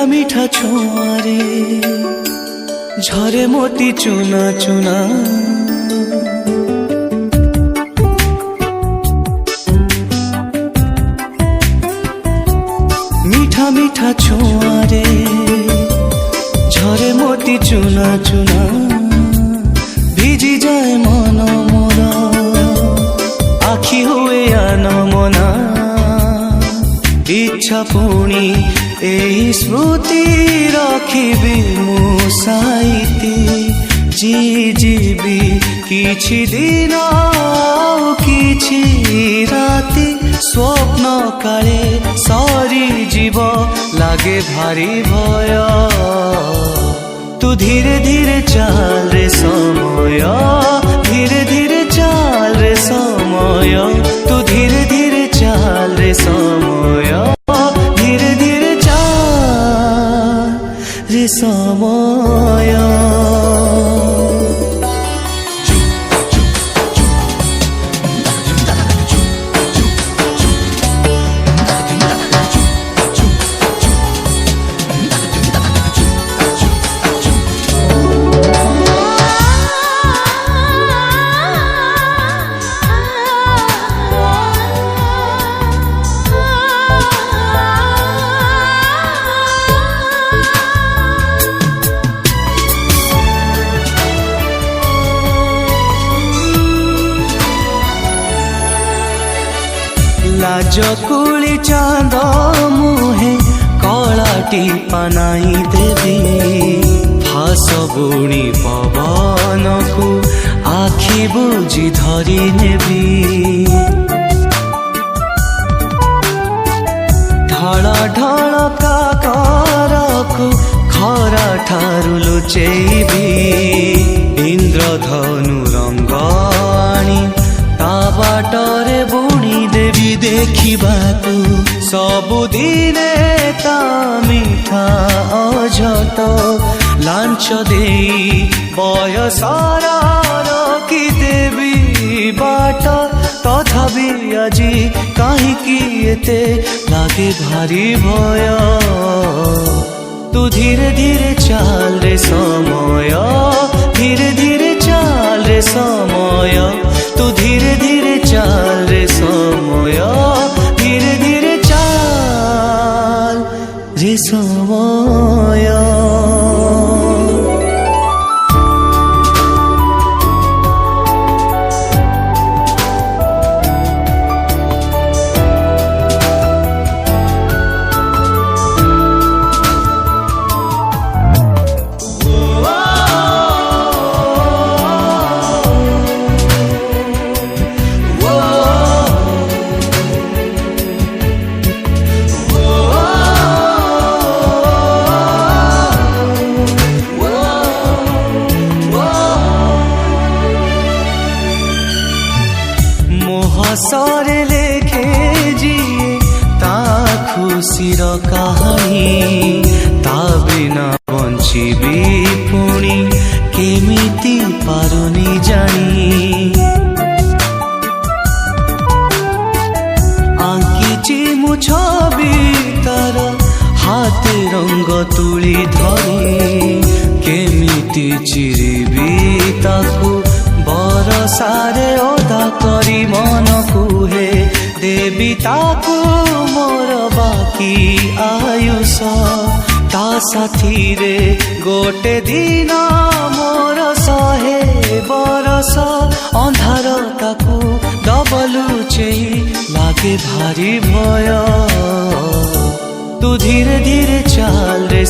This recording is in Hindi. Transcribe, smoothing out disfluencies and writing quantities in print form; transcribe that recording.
मीठा मीठा छुआरे झरे मोती चुना चुना मीठा मीठा छुआरे झरे मोती चुना चुना भिजी जाए मन मोरा आखि हुए अनमना इच्छा पुणी एही स्मृति रखिबी मु साइती जी जीवी किछि दिन किछि राति स्वप्न काले सरी जीव लागे भारी भय तू धीरे धीरे चाल रे समय धीरे धीरे चाल रे समय तू धीरे धीरे चाल रे समय धीरे धीरे चाल रे समय लाजकुली चांद मुहे कलाटी पानाई देवी फास बुणी पवन को आखि बुझी धरी नेबी ढल ढल काकर को खरा ठारू लुचेबी इंद्रधनु रंग आनी ता बाटरे बुणी देवी देखिबाकू सबुदिने ता मिठा अझट लांच देई बयसर रखी देवी बाट तथापि आजी काहींकि एते लागे भारी भय तू धीरे धीरे चाल रे समय धीरे धीरे चाल रे समय तू धीरे धीरे चाल रे समय धीरे धीरे चाल रे समय हसरे लेखे जिए ता खुशीर कहानी ता बिना बंचिबी पुणी केमिति पारुनी जानी आंकिची मु छवि तार हाते रंग तुली धरी केमिति चिरिबी ताकू बरसारे ओदा करी मन कुहे देवी ताकू मोर बाकी आयुष ता साथी रे गोटे दिन मोर 100 बरस अंधार ताकू दबलु चेई लागे भारी भय तू धीरे धीरे चाल रे